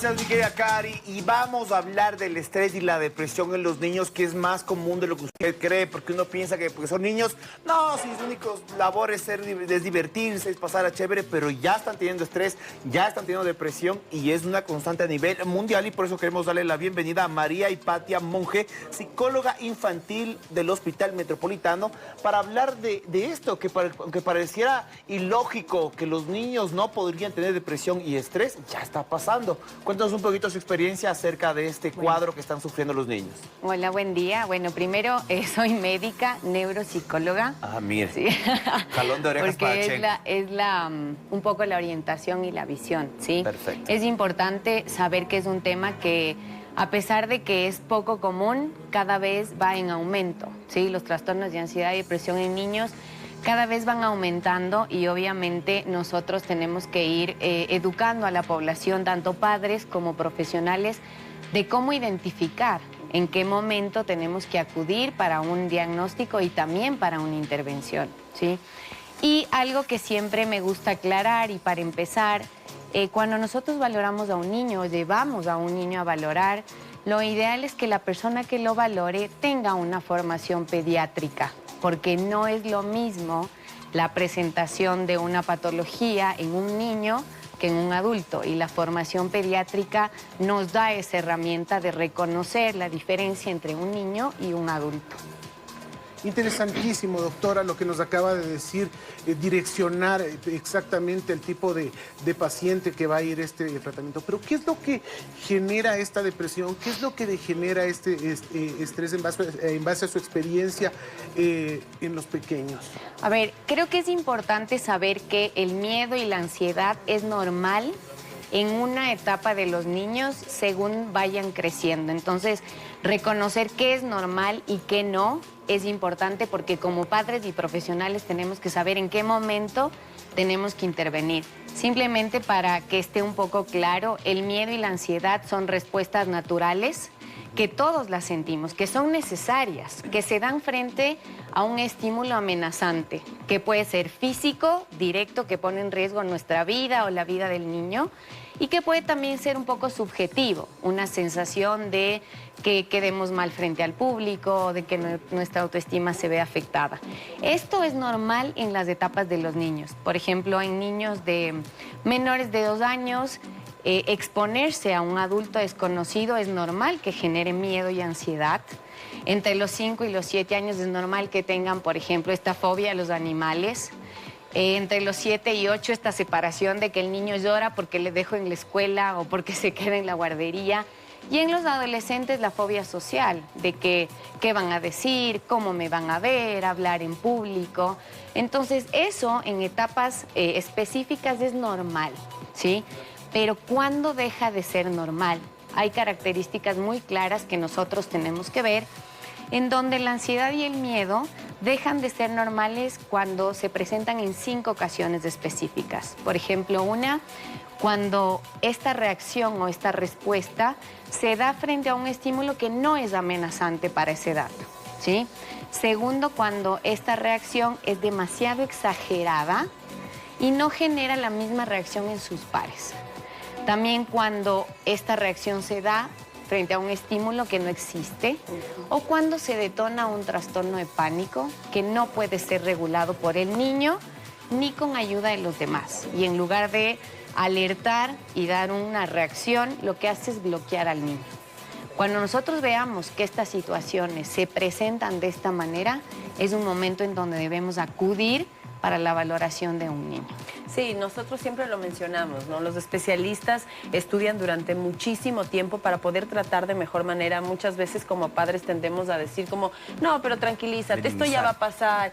Gracias, mi querida Cari. Y vamos a hablar del estrés y la depresión en los niños, que es más común de lo que usted cree, porque uno piensa que porque son niños, no, si su único labor es divertirse, es pasar a chévere, pero ya están teniendo estrés, ya están teniendo depresión y es una constante a nivel mundial, y por eso queremos darle la bienvenida a María Hipatia Monge, psicóloga infantil del Hospital Metropolitano, para hablar de esto, que aunque pareciera ilógico que los niños no podrían tener depresión y estrés, ya está pasando. Cuéntanos un poquito su experiencia acerca de este cuadro que están sufriendo los niños. Hola, buen día. Bueno, primero soy médica, neuropsicóloga. Ah, mire. Sí. Jalón de orejas para Porque Che. un poco la orientación y la visión, ¿sí? Perfecto. Es importante saber que es un tema que, a pesar de que es poco común, cada vez va en aumento, ¿sí? Los trastornos de ansiedad y depresión en niños cada vez van aumentando y obviamente nosotros tenemos que ir educando a la población, tanto padres como profesionales, de cómo identificar en qué momento tenemos que acudir para un diagnóstico y también para una intervención, ¿sí? Y algo que siempre me gusta aclarar, y para empezar, cuando nosotros valoramos a un niño, o llevamos a un niño a valorar, lo ideal es que la persona que lo valore tenga una formación pediátrica, porque no es lo mismo la presentación de una patología en un niño que en un adulto, y la formación pediátrica nos da esa herramienta de reconocer la diferencia entre un niño y un adulto. Interesantísimo, doctora, lo que nos acaba de decir, direccionar exactamente el tipo de paciente que va a ir este tratamiento. Pero ¿qué es lo que genera esta depresión? ¿Qué es lo que genera este estrés en base a su experiencia en los pequeños? A ver, creo que es importante saber que el miedo y la ansiedad es normal en una etapa de los niños según vayan creciendo. Entonces, reconocer qué es normal y qué no es importante, porque como padres y profesionales tenemos que saber en qué momento tenemos que intervenir. Simplemente para que esté un poco claro, el miedo y la ansiedad son respuestas naturales que todos las sentimos, que son necesarias, que se dan frente a un estímulo amenazante, que puede ser físico, directo, que pone en riesgo nuestra vida o la vida del niño, y que puede también ser un poco subjetivo, una sensación de que quedemos mal frente al público, de que nuestra autoestima se ve afectada. Esto es normal en las etapas de los niños. Por ejemplo, en niños de menores de 2 años, exponerse a un adulto desconocido es normal que genere miedo y ansiedad. Entre los 5 y los 7 años es normal que tengan, por ejemplo, esta fobia a los animales. Entre los 7 y 8, esta separación de que el niño llora porque le dejo en la escuela o porque se queda en la guardería. Y en los adolescentes, la fobia social, de que qué van a decir, cómo me van a ver, hablar en público. Entonces, eso en etapas específicas es normal, ¿sí? Pero ¿cuándo deja de ser normal? Hay características muy claras que nosotros tenemos que ver, en donde la ansiedad y el miedo dejan de ser normales cuando se presentan en 5 ocasiones específicas. Por ejemplo, una, cuando esta reacción o esta respuesta se da frente a un estímulo que no es amenazante para esa edad, ¿sí? Segundo, cuando esta reacción es demasiado exagerada y no genera la misma reacción en sus pares. También cuando esta reacción se da frente a un estímulo que no existe, o cuando se detona un trastorno de pánico que no puede ser regulado por el niño ni con ayuda de los demás. Y en lugar de alertar y dar una reacción, lo que hace es bloquear al niño. Cuando nosotros veamos que estas situaciones se presentan de esta manera, es un momento en donde debemos acudir para la valoración de un niño. Sí, nosotros siempre lo mencionamos, ¿no? Los especialistas estudian durante muchísimo tiempo para poder tratar de mejor manera. Muchas veces como padres tendemos a decir como, no, pero tranquilízate, esto ya va a pasar,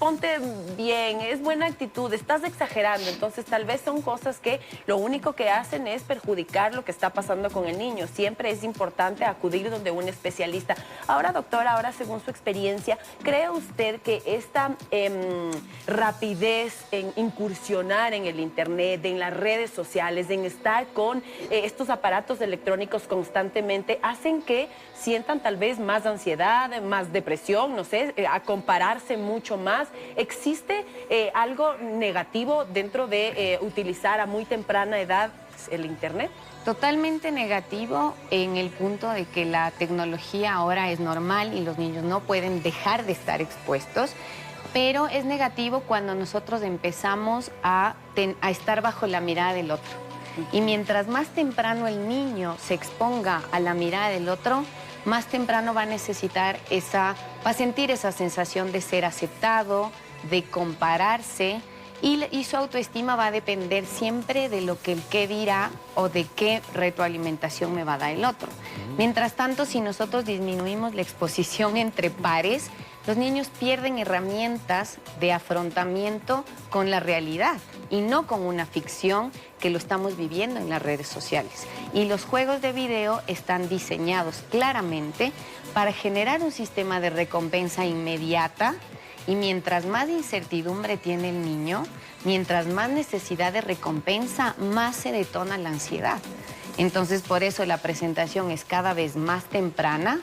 ponte bien, es buena actitud, estás exagerando. Entonces tal vez son cosas que lo único que hacen es perjudicar lo que está pasando con el niño. Siempre es importante acudir donde un especialista. Ahora, doctora, ahora según su experiencia, ¿cree usted que esta rapidez en incursionar en el internet, en las redes sociales, en estar con estos aparatos electrónicos constantemente, hacen que sientan tal vez más ansiedad, más depresión, no sé, a compararse mucho más? ¿Existe algo negativo dentro de utilizar a muy temprana edad el Internet? Totalmente negativo en el punto de que la tecnología ahora es normal y los niños no pueden dejar de estar expuestos, pero es negativo cuando nosotros empezamos a estar bajo la mirada del otro. Y mientras más temprano el niño se exponga a la mirada del otro, más temprano va a necesitar va a sentir esa sensación de ser aceptado, de compararse, y su autoestima va a depender siempre de lo que el qué dirá o de qué retroalimentación me va a dar el otro. Mientras tanto, si nosotros disminuimos la exposición entre pares, los niños pierden herramientas de afrontamiento con la realidad y no con una ficción que lo estamos viviendo en las redes sociales. Y los juegos de video están diseñados claramente para generar un sistema de recompensa inmediata. Y mientras más incertidumbre tiene el niño, mientras más necesidad de recompensa, más se detona la ansiedad. Entonces, por eso la presentación es cada vez más temprana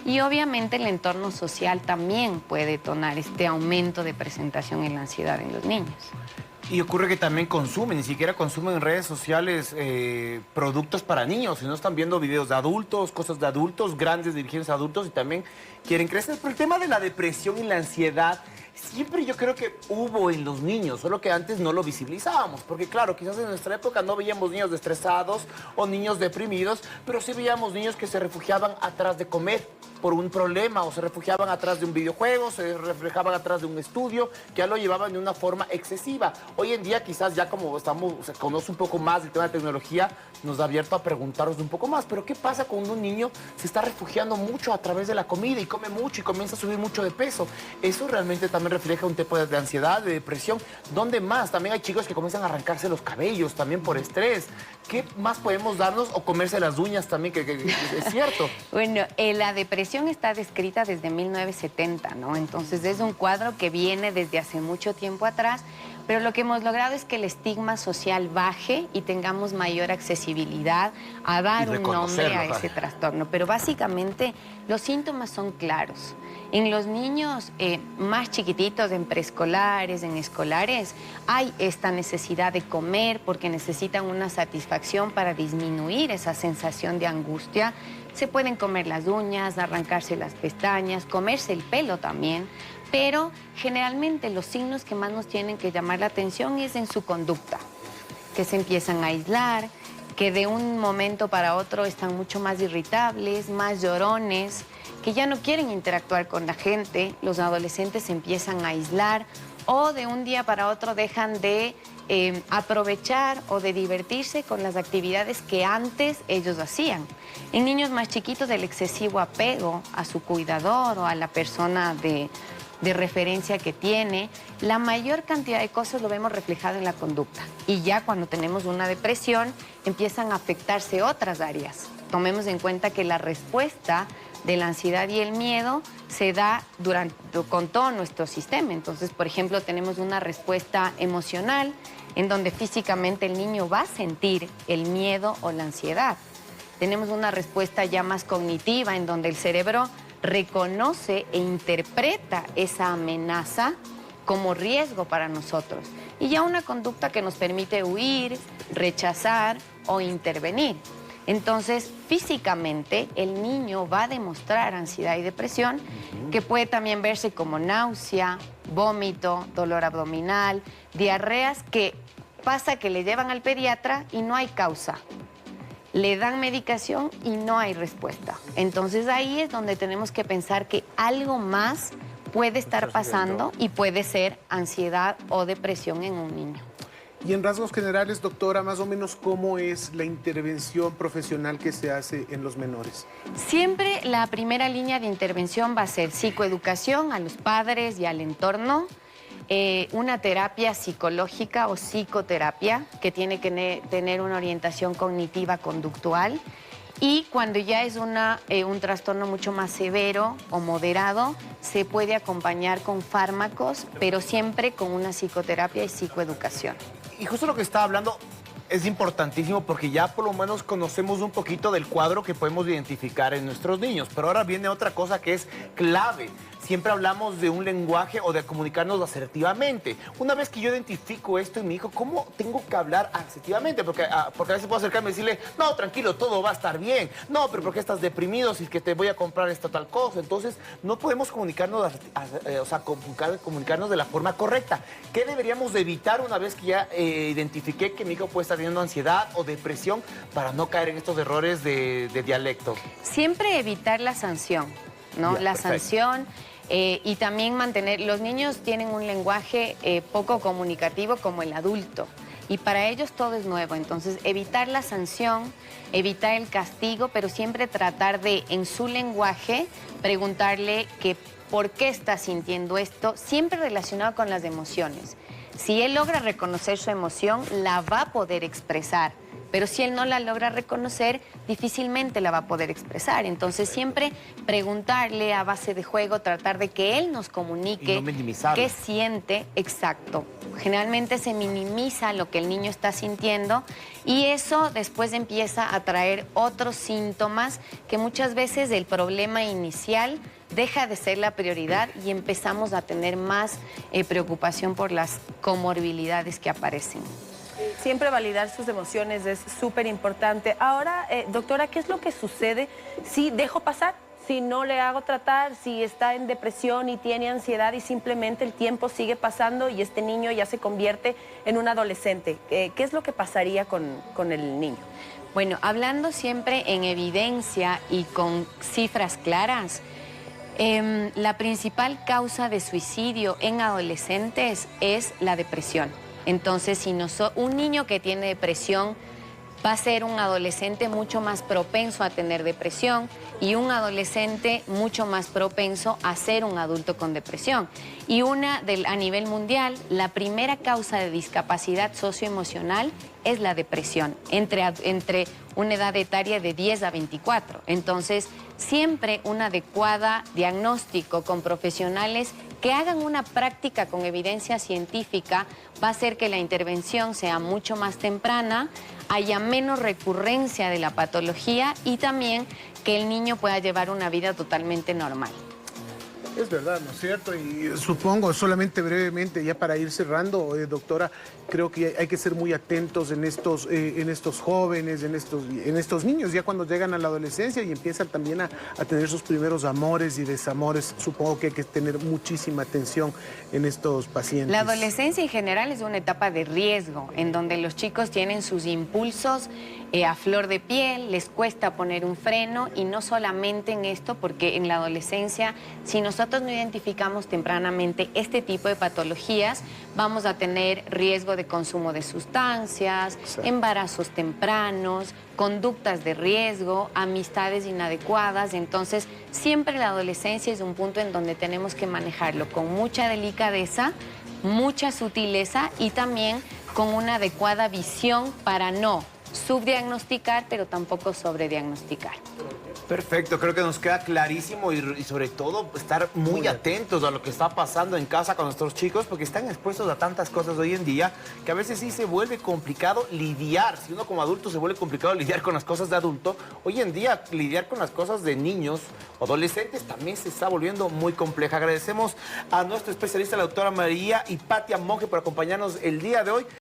y obviamente el entorno social también puede detonar este aumento de presentación en la ansiedad en los niños. Y ocurre que también consumen, ni siquiera consumen en redes sociales productos para niños, sino están viendo videos de adultos, cosas de adultos, grandes dirigidos a adultos y también quieren crecer. Pero el tema de la depresión y la ansiedad siempre yo creo que hubo en los niños, solo que antes no lo visibilizábamos, porque claro, quizás en nuestra época no veíamos niños estresados o niños deprimidos, pero sí veíamos niños que se refugiaban atrás de comer por un problema o se refugiaban atrás de un videojuego, se reflejaban atrás de un estudio, que ya lo llevaban de una forma excesiva. Hoy en día quizás ya como se conoce un poco más del tema de tecnología, nos ha abierto a preguntarnos un poco más, pero ¿qué pasa cuando un niño se está refugiando mucho a través de la comida y come mucho y comienza a subir mucho de peso? Eso realmente también refleja un tipo de ansiedad, de depresión. ¿Dónde más? También hay chicos que comienzan a arrancarse los cabellos también por estrés. ¿Qué más podemos darnos? O comerse las uñas también, que es cierto. Bueno, la depresión está descrita desde 1970, ¿no? Entonces es un cuadro que viene desde hace mucho tiempo atrás, pero lo que hemos logrado es que el estigma social baje y tengamos mayor accesibilidad a dar un nombre a ese trastorno. Pero básicamente los síntomas son claros. En los niños más chiquititos, en preescolares, en escolares, hay esta necesidad de comer porque necesitan una satisfacción para disminuir esa sensación de angustia. Se pueden comer las uñas, arrancarse las pestañas, comerse el pelo también, pero generalmente los signos que más nos tienen que llamar la atención es en su conducta, que se empiezan a aislar, que de un momento para otro están mucho más irritables, más llorones, que ya no quieren interactuar con la gente, los adolescentes se empiezan a aislar o de un día para otro dejan de aprovechar o de divertirse con las actividades que antes ellos hacían. En niños más chiquitos, el excesivo apego a su cuidador o a la persona de referencia que tiene, la mayor cantidad de cosas lo vemos reflejado en la conducta. Y ya cuando tenemos una depresión, empiezan a afectarse otras áreas. Tomemos en cuenta que la respuesta de la ansiedad y el miedo se da con todo nuestro sistema. Entonces, por ejemplo, tenemos una respuesta emocional en donde físicamente el niño va a sentir el miedo o la ansiedad. Tenemos una respuesta ya más cognitiva en donde el cerebro reconoce e interpreta esa amenaza como riesgo para nosotros. Y ya una conducta que nos permite huir, rechazar o intervenir. Entonces, físicamente, el niño va a demostrar ansiedad y depresión, que puede también verse como náusea, vómito, dolor abdominal, diarreas, que pasa que le llevan al pediatra y no hay causa. Le dan medicación y no hay respuesta. Entonces, ahí es donde tenemos que pensar que algo más puede estar pasando y puede ser ansiedad o depresión en un niño. Y en rasgos generales, doctora, más o menos, ¿cómo es la intervención profesional que se hace en los menores? Siempre la primera línea de intervención va a ser psicoeducación a los padres y al entorno, una terapia psicológica o psicoterapia que tiene que tener una orientación cognitiva conductual. Y cuando ya es un trastorno mucho más severo o moderado, se puede acompañar con fármacos, pero siempre con una psicoterapia y psicoeducación. Y justo lo que estaba hablando es importantísimo porque ya por lo menos conocemos un poquito del cuadro que podemos identificar en nuestros niños. Pero ahora viene otra cosa que es clave. siempre hablamos de un lenguaje o de comunicarnos asertivamente. Una vez que yo identifico esto en mi hijo, ¿cómo tengo que hablar asertivamente? Porque a veces puedo acercarme y decirle, no, tranquilo, todo va a estar bien. No, pero ¿por qué estás deprimido si es que te voy a comprar esta tal cosa? Entonces, no podemos comunicarnos, comunicarnos de la forma correcta. ¿Qué deberíamos de evitar una vez que ya identifiqué que mi hijo puede estar teniendo ansiedad o depresión para no caer en estos errores de dialecto? Siempre evitar la sanción, ¿no? Ya, La perfecto. sanción y también mantener... Los niños tienen un lenguaje poco comunicativo como el adulto y para ellos todo es nuevo. Entonces, evitar la sanción, evitar el castigo, pero siempre tratar de, en su lenguaje, preguntarle que por qué está sintiendo esto, siempre relacionado con las emociones. Si él logra reconocer su emoción, la va a poder expresar. Pero si él no la logra reconocer, difícilmente la va a poder expresar. Entonces, siempre preguntarle a base de juego, tratar de que él nos comunique Y no minimizarlo. qué siente. Exacto. Generalmente se minimiza lo que el niño está sintiendo y eso después empieza a traer otros síntomas que muchas veces el problema inicial deja de ser la prioridad y empezamos a tener más preocupación por las comorbilidades que aparecen. Siempre validar sus emociones es súper importante. Ahora, doctora, ¿qué es lo que sucede si dejo pasar? Si no le hago tratar, si está en depresión y tiene ansiedad y simplemente el tiempo sigue pasando y este niño ya se convierte en un adolescente. ¿Qué es lo que pasaría con el niño? Bueno, hablando siempre en evidencia y con cifras claras, la principal causa de suicidio en adolescentes es la depresión. Entonces, si un niño que tiene depresión va a ser un adolescente mucho más propenso a tener depresión y un adolescente mucho más propenso a ser un adulto con depresión. Y a nivel mundial, la primera causa de discapacidad socioemocional es la depresión, entre una edad etaria de 10 a 24. Entonces, siempre un adecuado diagnóstico con profesionales que hagan una práctica con evidencia científica va a hacer que la intervención sea mucho más temprana, haya menos recurrencia de la patología y también que el niño pueda llevar una vida totalmente normal. Es verdad, ¿no es cierto? Y supongo, solamente brevemente, ya para ir cerrando, doctora, creo que hay que ser muy atentos en estos jóvenes, en estos niños, ya cuando llegan a la adolescencia y empiezan también a tener sus primeros amores y desamores. Supongo que hay que tener muchísima atención en estos pacientes. La adolescencia en general es una etapa de riesgo, en donde los chicos tienen sus impulsos a flor de piel, les cuesta poner un freno y no solamente en esto, porque en la adolescencia, si nosotros no identificamos tempranamente este tipo de patologías, vamos a tener riesgo de consumo de sustancias, embarazos tempranos, conductas de riesgo, amistades inadecuadas. Entonces, siempre la adolescencia es un punto en donde tenemos que manejarlo con mucha delicadeza, mucha sutileza y también con una adecuada visión para no subdiagnosticar, pero tampoco sobrediagnosticar. Perfecto, creo que nos queda clarísimo y sobre todo estar muy atentos a lo que está pasando en casa con nuestros chicos porque están expuestos a tantas cosas hoy en día que a veces sí se vuelve complicado lidiar. Si uno como adulto se vuelve complicado lidiar con las cosas de adulto, hoy en día lidiar con las cosas de niños o adolescentes también se está volviendo muy compleja. Agradecemos a nuestro especialista, la doctora María Hipatia Monge, por acompañarnos el día de hoy.